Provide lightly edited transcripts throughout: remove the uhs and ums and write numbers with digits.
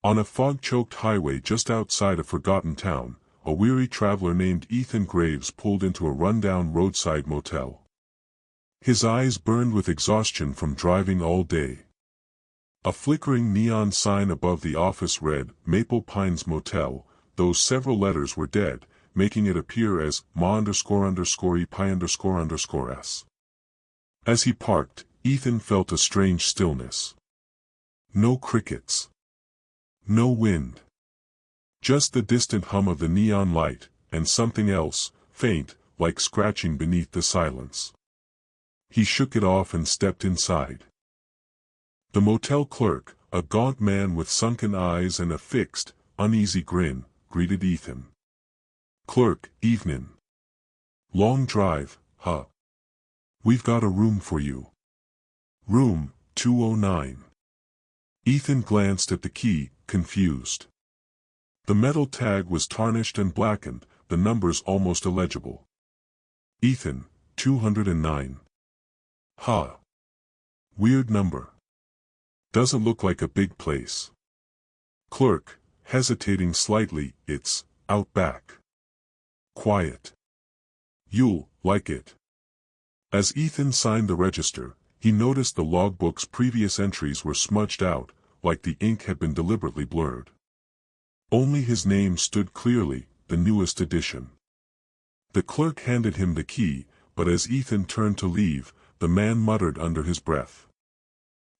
On a fog-choked highway just outside a forgotten town, a weary traveler named Ethan Graves pulled into a run-down roadside motel. His eyes burned with exhaustion from driving all day. A flickering neon sign above the office read, Maple Pines Motel, though several letters were dead, making it appear as ma__e_pi__s. As he parked, Ethan felt a strange stillness. No crickets. No wind. Just the distant hum of the neon light, and something else, faint, like scratching beneath the silence. He shook it off and stepped inside. The motel clerk, a gaunt man with sunken eyes and a fixed, uneasy grin, greeted Ethan. "Clerk, evenin'. Long drive, huh? We've got a room for you. Room 209. Ethan glanced at the key, confused. The metal tag was tarnished and blackened, the numbers almost illegible. Ethan, 209. Huh. Weird number. Doesn't look like a big place. Clerk, hesitating slightly, it's out back. Quiet. You'll like it. As Ethan signed the register, he noticed the logbook's previous entries were smudged out, like the ink had been deliberately blurred. Only his name stood clearly, the newest edition. The clerk handed him the key, but as Ethan turned to leave, the man muttered under his breath.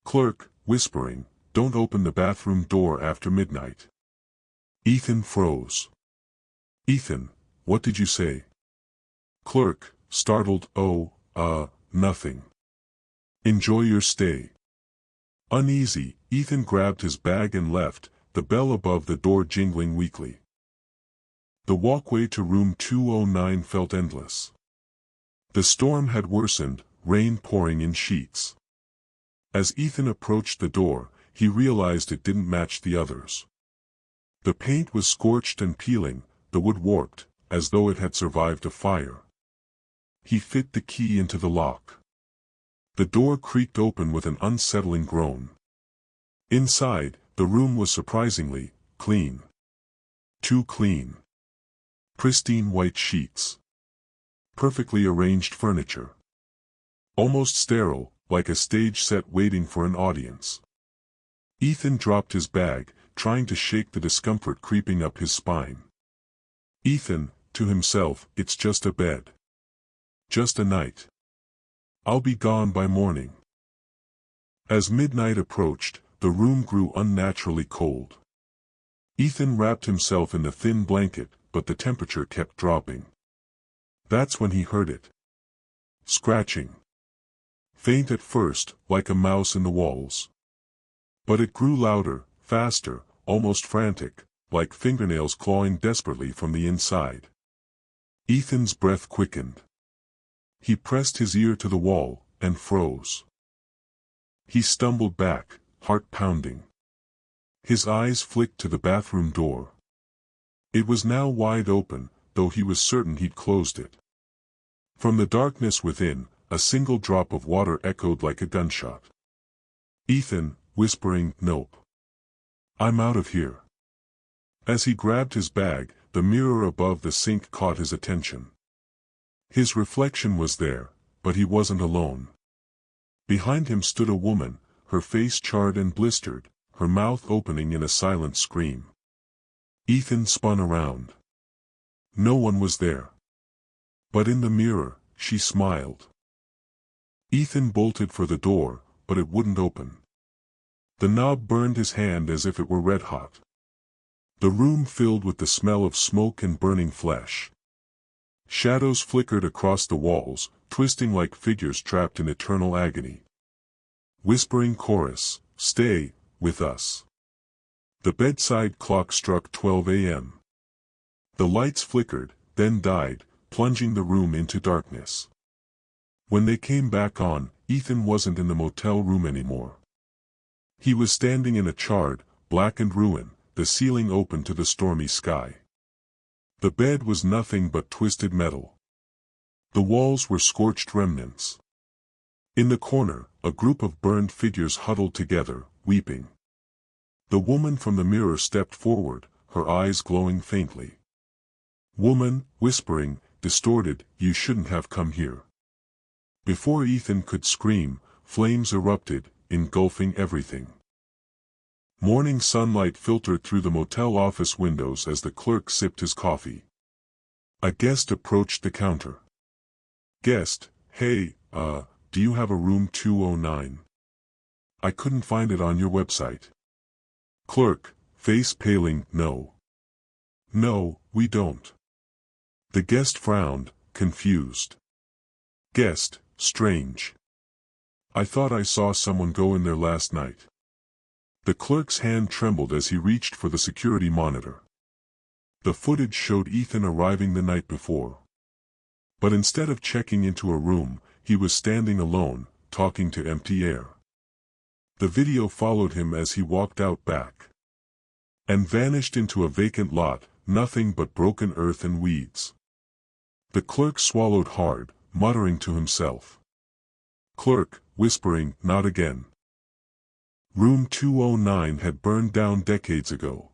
Clerk, whispering, don't open the bathroom door after midnight. Ethan froze. Ethan, what did you say? Clerk, startled, nothing. Enjoy your stay. Uneasy, Ethan grabbed his bag and left, the bell above the door jingling weakly. The walkway to room 209 felt endless. The storm had worsened, rain pouring in sheets. As Ethan approached the door, he realized it didn't match the others. The paint was scorched and peeling, the wood warped, as though it had survived a fire. He fit the key into the lock. The door creaked open with an unsettling groan. Inside, the room was surprisingly clean. Too clean. Pristine white sheets. Perfectly arranged furniture. Almost sterile, like a stage set waiting for an audience. Ethan dropped his bag, trying to shake the discomfort creeping up his spine. Ethan, to himself, it's just a bed. Just a night. I'll be gone by morning. As midnight approached, the room grew unnaturally cold. Ethan wrapped himself in the thin blanket, but the temperature kept dropping. That's when he heard it. Scratching. Faint at first, like a mouse in the walls. But it grew louder, faster, almost frantic, like fingernails clawing desperately from the inside. Ethan's breath quickened. He pressed his ear to the wall, and froze. He stumbled back, heart pounding. His eyes flicked to the bathroom door. It was now wide open, though he was certain he'd closed it. From the darkness within, a single drop of water echoed like a gunshot. Ethan, whispering, "Nope. I'm out of here." As he grabbed his bag, the mirror above the sink caught his attention. His reflection was there, but he wasn't alone. Behind him stood a woman, her face charred and blistered, her mouth opening in a silent scream. Ethan spun around. No one was there. But in the mirror, she smiled. Ethan bolted for the door, but it wouldn't open. The knob burned his hand as if it were red hot. The room filled with the smell of smoke and burning flesh. Shadows flickered across the walls, twisting like figures trapped in eternal agony. Whispering chorus, "Stay with us." The bedside clock struck 12 a.m. The lights flickered, then died, plunging the room into darkness. When they came back on, Ethan wasn't in the motel room anymore. He was standing in a charred, blackened ruin, the ceiling open to the stormy sky. The bed was nothing but twisted metal. The walls were scorched remnants. In the corner, a group of burned figures huddled together, weeping. The woman from the mirror stepped forward, her eyes glowing faintly. Woman, whispering, distorted, "You shouldn't have come here." Before Ethan could scream, flames erupted, engulfing everything. Morning sunlight filtered through the motel office windows as the clerk sipped his coffee. A guest approached the counter. Guest, "Hey, do you have a room 209? I couldn't find it on your website." Clerk, face paling, "No. No, we don't." The guest frowned, confused. Guest, "Strange. I thought I saw someone go in there last night." The clerk's hand trembled as he reached for the security monitor. The footage showed Ethan arriving the night before. But instead of checking into a room, he was standing alone, talking to empty air. The video followed him as he walked out back and vanished into a vacant lot, nothing but broken earth and weeds. The clerk swallowed hard, muttering to himself. Clerk, whispering, "Not again." Room 209 had burned down decades ago.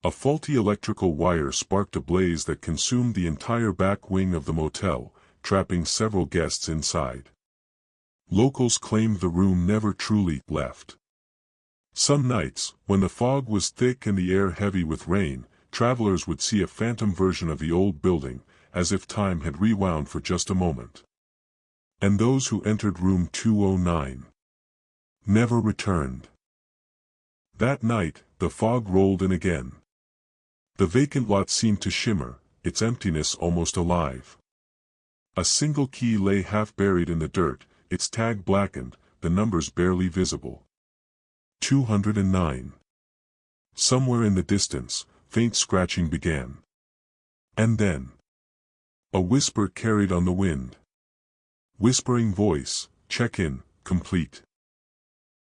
A faulty electrical wire sparked a blaze that consumed the entire back wing of the motel, trapping several guests inside. Locals claimed the room never truly left. Some nights, when the fog was thick and the air heavy with rain, travelers would see a phantom version of the old building, as if time had rewound for just a moment. And those who entered room 209 never returned. That night, the fog rolled in again. The vacant lot seemed to shimmer, its emptiness almost alive. A single key lay half buried in the dirt, its tag blackened, the numbers barely visible. 209. Somewhere in the distance, faint scratching began. And then, a whisper carried on the wind. Whispering voice, "Check in, complete."